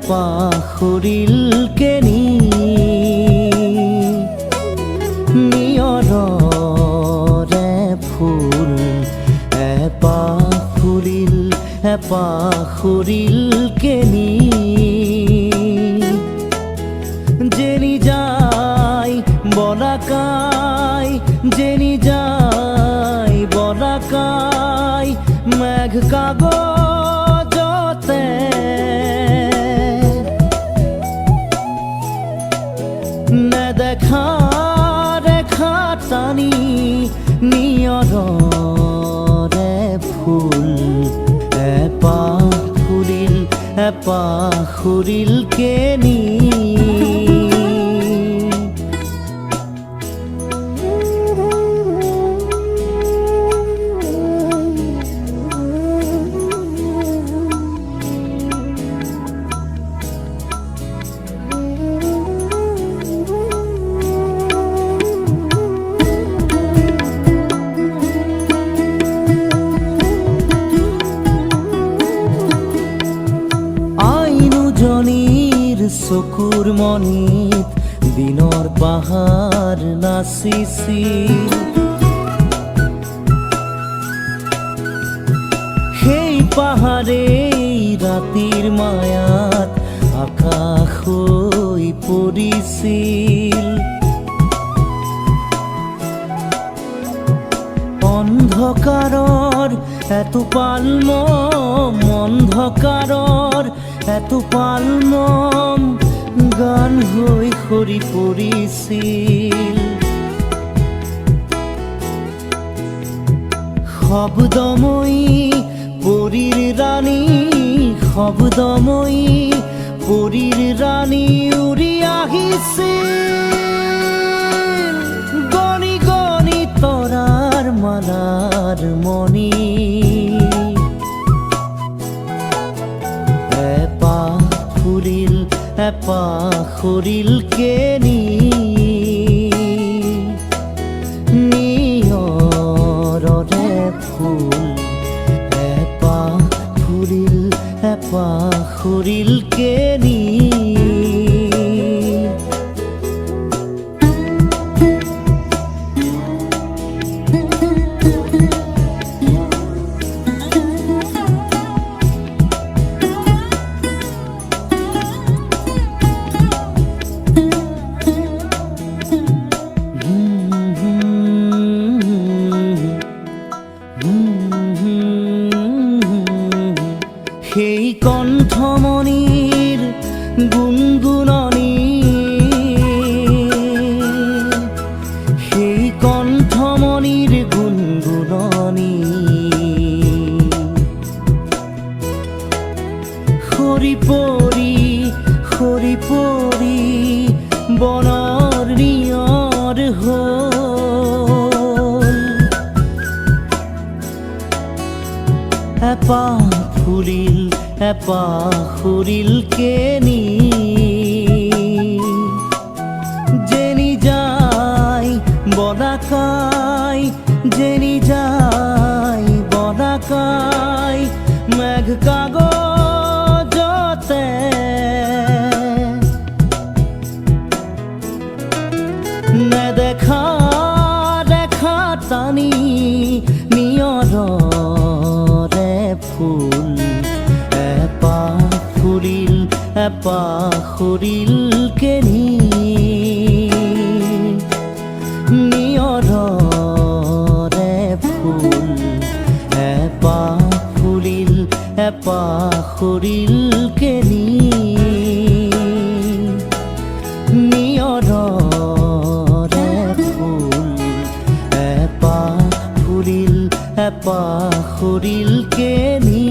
পাখৰিল কেনি নিয়ৰৰে ফুল পাখৰিল কেনি যেনি যায় বলাকাই যেনি যায় বলাকাই মেঘ কাগজতে নেদেখা ৰেখা টানি নিয়ৰৰে ফুল পাখৰিল কেনি চকুৰ মনিত দিনৰ পাহাৰ নাচিছিল সেই পাহাৰেই ৰাতিৰ মায়াত আকাশ হৈ পৰিছিল অন্ধকাৰৰ এটোপাল মম অন্ধকাৰৰ এটোপাল মম গান হৈ সৰি পৰিছিল শব্দময়ী পৰীৰ ৰাণী শব্দময়ী পৰীৰ ৰাণী উৰি আহিছিল গণি গণি তৰাৰ মালাৰ মণি পাখৰিল কেনি নিয়ৰৰে ফুল পাখৰিল কেনি সেই কণ্ঠমণিৰ গুণগুণনি সেই কণ্ঠমণিৰ গুণগুণনি সৰি পৰি বনৰ নিয়ৰ হ'ল পাখৰিল কেনি যেনি যায় বলাকাই যেনি যায় বলাকাই মেঘ কাগজতে নেদেখা ৰেখা টানি নিয়ৰৰে ফুল পাখৰিল কেনি নিয়ৰৰে ফুল পাখৰিল কেনি নিয়ৰৰে ফুল পাখৰিল কেনি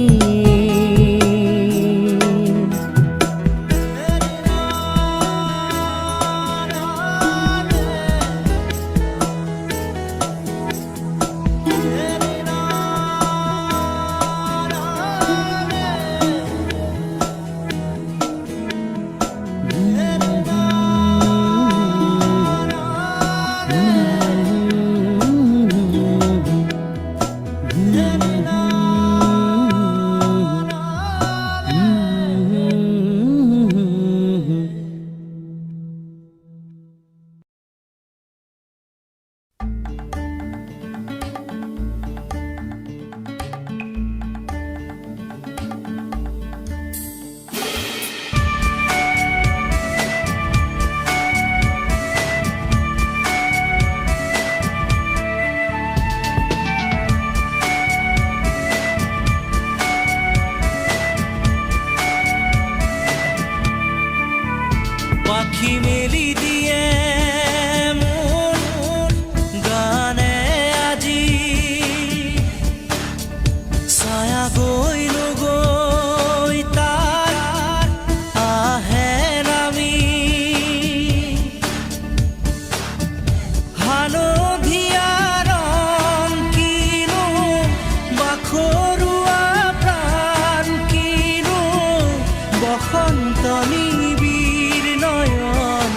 বসন্ত নিবিড় নয়ন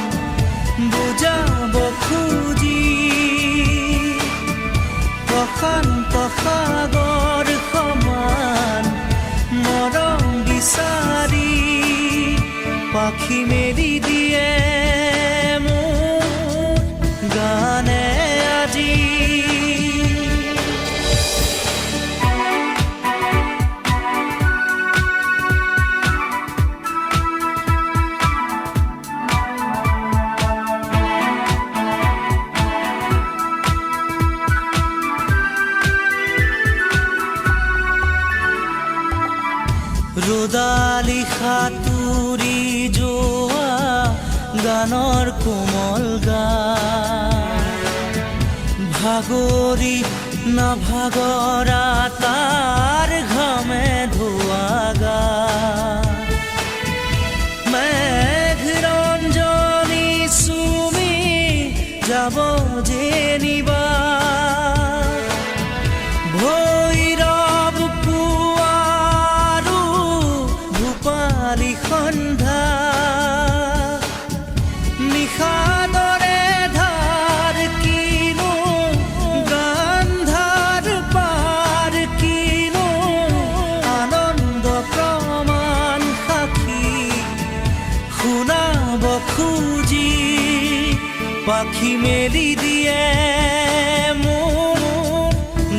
বুজাব খুজি প্ৰশান্ত সাগৰ সমান মৰম বিচাৰি পাখি মেলি দিয়ে মোৰ গানে আজি। ৰ'দালি সাঁতুৰি যোৱা গানৰ কোমল গান ভাগৰি নাভাগৰা তাৰ ঘামে ধোৱা গান মেঘ ৰঞ্জনী চুমি যাব যেনিবা ভৈৰৱ পুৱাৰো ভূপালী সন্ধ্যা নিশাদৰে ধাৰ কিনো গান্ধাৰ পাৰ কিনো আনন্দ প্ৰমাণ সাক্ষী শুনাব খুজি পাখি মেলি দিয়ে মোৰ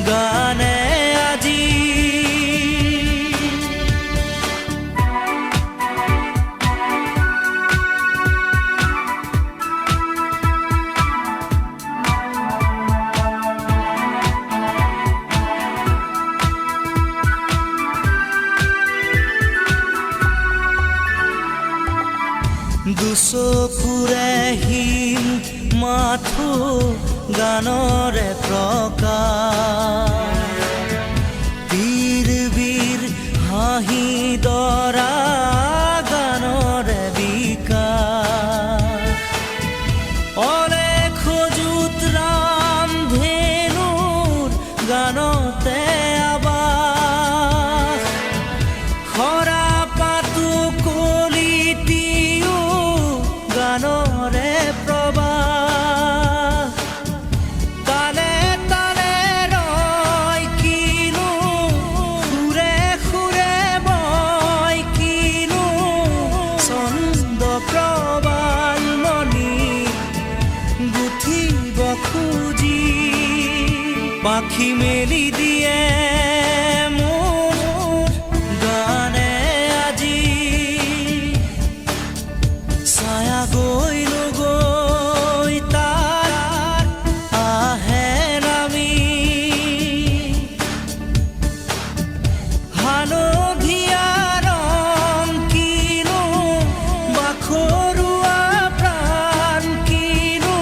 গানে আজি। দুচকুৰে হিম মাথো গানৰে প্ৰকাশ বীৰ বীৰ হাঁহি দৰা গানৰে বিকাশ অলেখ যুত ৰাম ধেনুৰ গানতে আবাস খৰা পাতো কলিটিও গানৰে প্ৰবাহ তালে তালে ৰয় কিনো সুৰে সুৰে বয় কিনো ছন্দ প্ৰবাল মণি গুঠিব খুজি পাখি মেলি দিয়ে মোৰ গানে আজি। ছায়া গৈ নগৈ তাৰ আহে নামি হালধীয়া ৰং কিনো বাখৰুৱা প্ৰাণ কিনো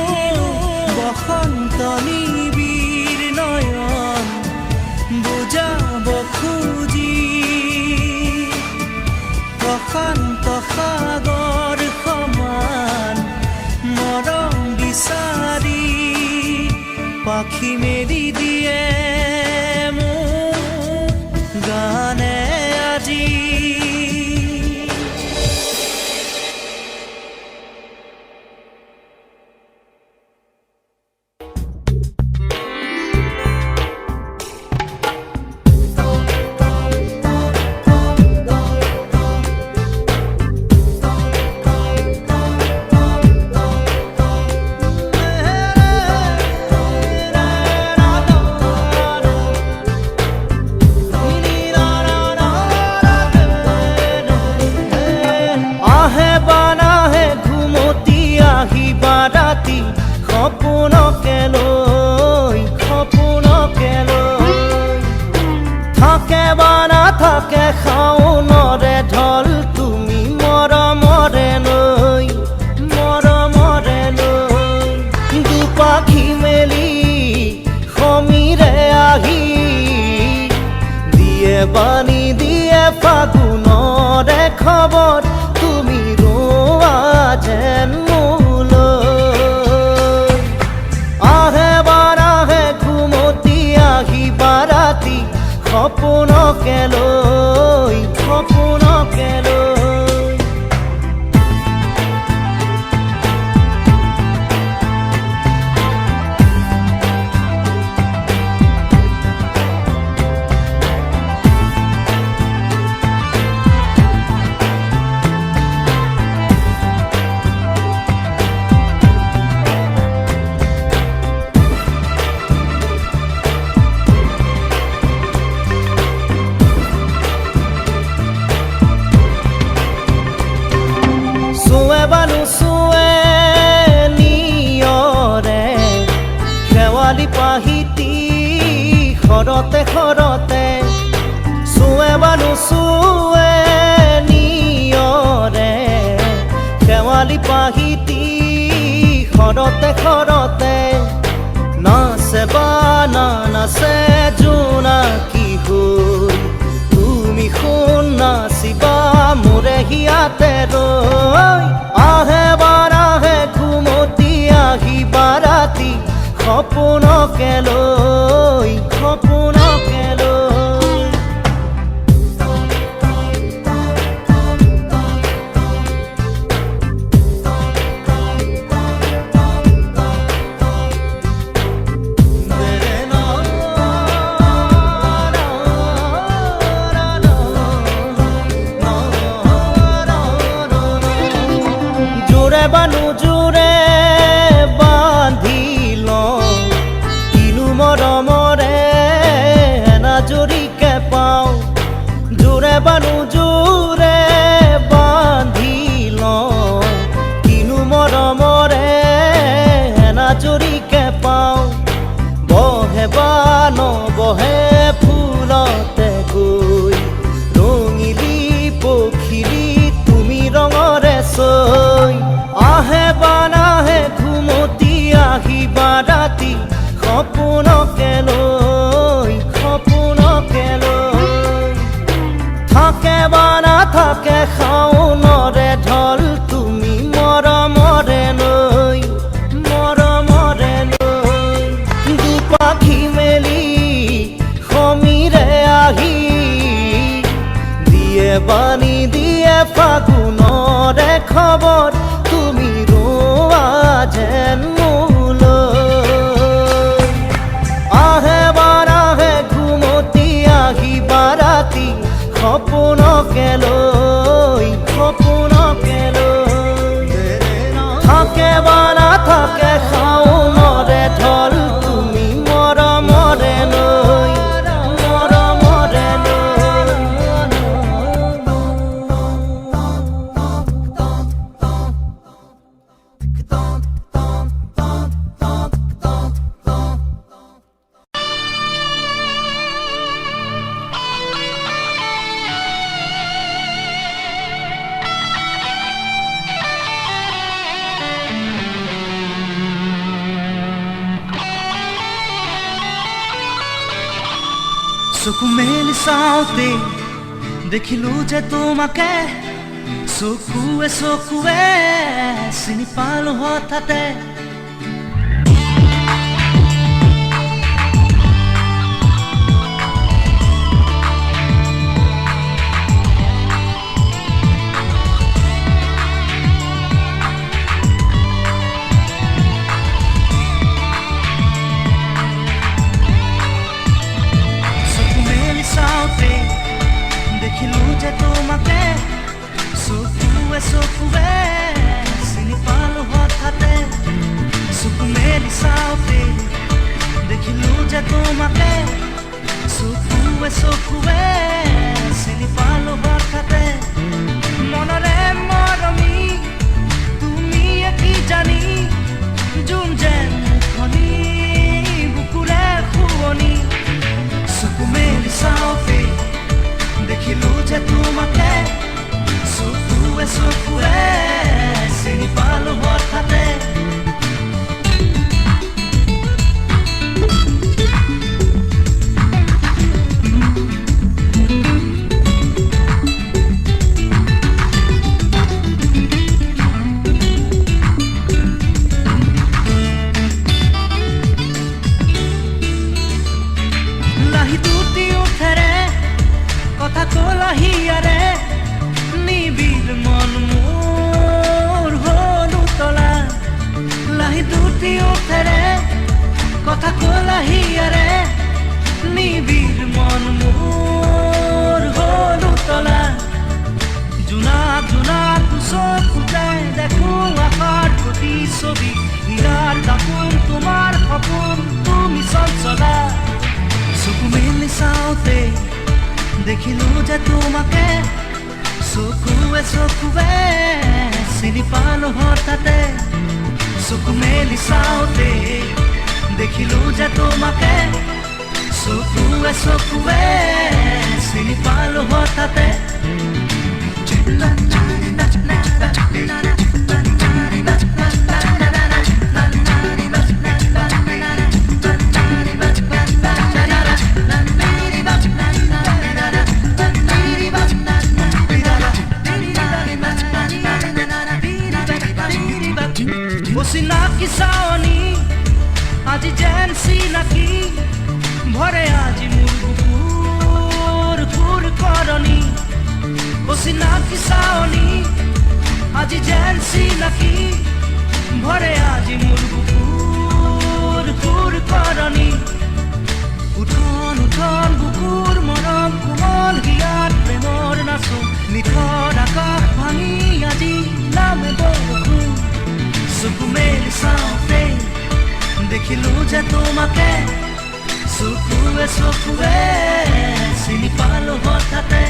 বসন্ত নিবিড় নয়ন বুজাব খুজি প্ৰশান্ত সাগৰ সমান মৰম বিচাৰি পাখি মেলি দিয়ে মোৰ গানে আজি। সপোনকে লৈ থাকে বা নাথাকে শাওনৰে ঢল তুমি মৰমৰে লৈ দুপাখি মেলি সমীৰে আহি দিয়ে বাণী দিয়ে ফাগুনৰে খবৰ তুমি ৰোৱা যেন সপোনকে লৈ সৰতে সৰতে চুৱে বা নুচুৱে নিয়ৰে শেৱালি পাহিতি সৰতে সৰতে নাচে বা নাচে জোনাকী হৈ তুমি শুন নাচিবা মোৰে হিয়াতে ৰৈ আহে বাৰাহে ঘুমতি আহিবা ৰাতি সপোনকে লৈ সপোনকে লৈ জোৰে বা নোজোৰে বান্ধি লওঁ কিনো মৰমৰে এনাজৰিকে পাওঁ জোৰে বা নোজোৰে বান্ধি লওঁ কিনো মৰমৰে এনাজৰিকে পাওঁ বহে বা নবহে ফুলতে গৈ ৰঙিলি পখিলি তুমি ৰঙৰে চৈ আহে বা নাহে ঘুমতি আহিবা ৰাতি সপোনকে লৈ সপোনকে লৈ থাকে বা নাথাকে শাওনৰে ঢল তুমি মৰমৰে লৈ মৰমৰে লৈ দুপাখি মেলি সমীৰে আহি দিয়ে বাণী দিয়ে ফাগুনৰে খবৰ তুমি ৰোৱা যেন মোলৈ আহে বাৰাহে ঘুমতি আহিবা ৰাতি সপোনকে লৈ সপোনকে লৈ থাকে বা নাথাকে শাওনৰে ঢল তুমি মৰমৰে লৈ মৰমৰে লৈ চকু মেলি চাওঁতে দেখিলো যে তোমাকে চকুৱে চকুৱে চিনি পালো হঠাতে দেখিলো যে তোমাকে চকুৱে চকুৱে চিনি পালো হঠাতে চকু মেলি চাওঁতে দেখিলো যে তোমাকে চকুৱে চকুৱে চিনি পালো হঠাতে মনৰে মৰমি তুমি কি জানি যোন যেন মুখনি বুকুৰে শুৱনি চকু মেলি চাওঁতে দেখিলো যে তোমাকে চকুৱে চকুৱে চিনি পালো হঠাতে লাহি দুটি উঠেৰে কথা কলাহিয়াৰে নিবিড় মন মোৰ হলো তলা লাহি দুটি উঠেৰে কথা কলাহিয়াৰে নিবিড় মন মোৰ হলো তলা জোনাক জোনাক চকু যায় দেখো আকাৰ প্ৰতি ছবি হীৰাৰ দাপোন তোমাৰ সপোন তুমি চঞ্চলা চকু মেলি চাওঁতে দেখিলো যে তোমাকে চকুৱে চকুৱে চিনি পালো হঠাতে চকু মেলি চাওঁতে দেখিলো যে তোমাকে চকুৱে চকুৱে চিনি পালো হঠাতে চিনাকি চাৱনী আজি যেন চিনাকি ভৰে আজি মোৰ বুকুৰ খুৰ কৰণী চিনাকি চাৱনী আজি যেন চিনাকি ভৰে আজি মোৰ বুকুৰ খুৰ কৰণী উঠন উঠন বুকুৰ মৰম কোমল হিয়াত প্ৰেমৰ নাচো নিথৰ আকাশ ভাঙি আজি নামে বৰষুণ চকু মেলি চাওঁতে দেখিলো যে তোমাকে চকুৱে চকুৱে চিনি পালো হঠাতে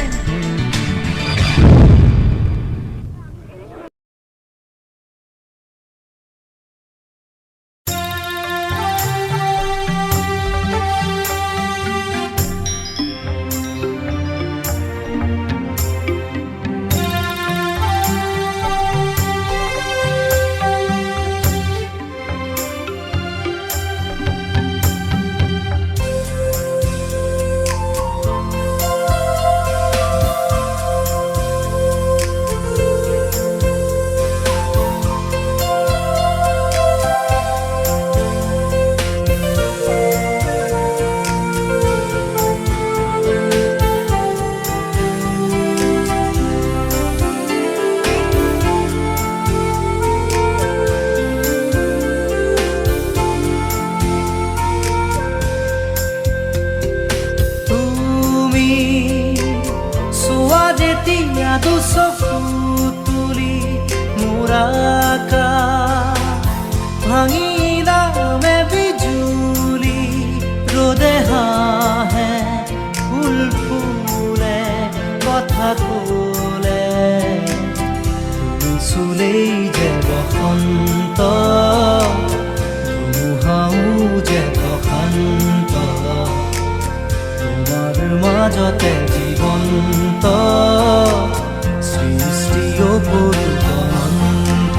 চকু তুলি মোৰাকা ভাঙি নামে বিজুলি ৰ'দে হাঁহে ফুল ফুলে কথা ক'লে তুমি চুলেই যে বসন্ত ধুমুহাও যে প্ৰশান্ত তোমাৰ মাজতে জীৱন্ত সৃষ্টিও পূৰ্ণন্ত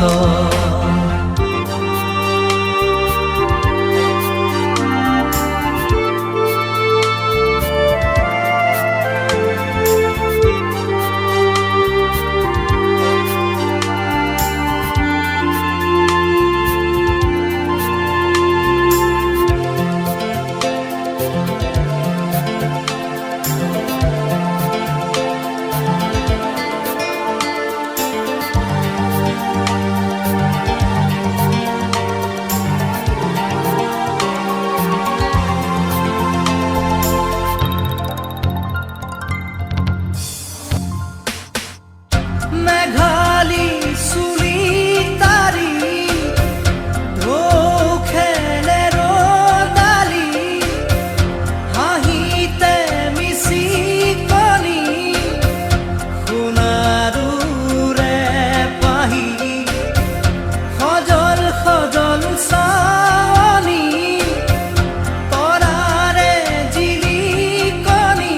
মেঘালী চুলি তাৰি ঢৌ খেলে ৰ'দালি হাঁহিতে মিচিকনি সোণাৰুৰে পাহি সজল সজল চাৱনি তৰাৰে জিলিকনি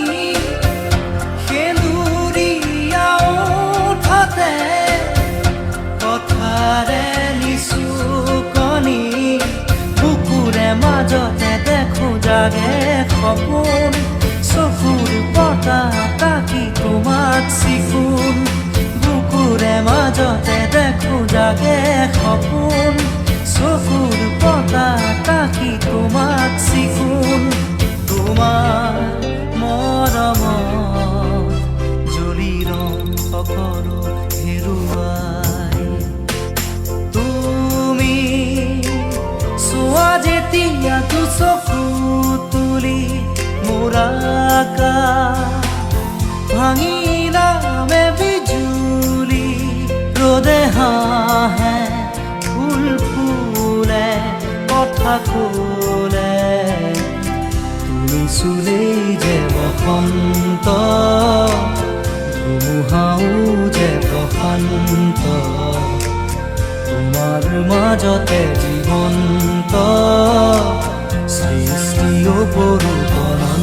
সেন্দুৰীয়া কথাৰে নিচুকনি বুকুৰে মাজতে দেখো জাগে সপোন চকুৰ পতা কি তোমাক চিকুণ বুকুৰে মাজতে দেখো জাগে সপোন চকুৰ পতা কি তোমাক চিকুণ তোমাৰ মৰমত জ্বলি ৰং সকলো হেৰুৱাই তুমি চোৱা যেতিয়া তো চকু তুলি মোৰাকা ভাঙি নামে বিজুলি ৰ'দে হাঁহে ফুল ফুলে কথা ক'লে তুমি চুলেই যে বসন্ত ধুমুহাও যে প্ৰশান্ত তোমাৰ মাজতে জীৱন্ত সৃষ্টিও পূৰ্ণন্ত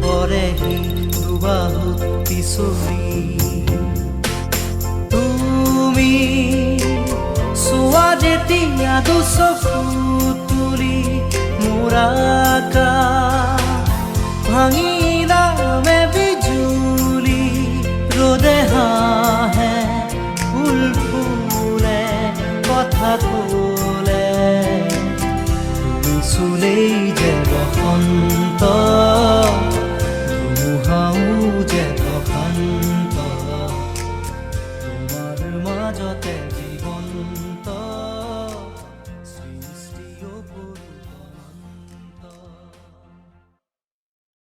পৰেহি দুবাহুত পিছলি তুমি চোৱা যেতিয়া দুচকু তুলি মোৰ আকাশ ভাঙিলা মে বিজুলি ৰ'দে হাঁহে ফুল ফুলে কথা ক'লে তুমি চুলেই যে বসন্ত ধুমুহাও যে বসন্ত তোমাৰ মাজতে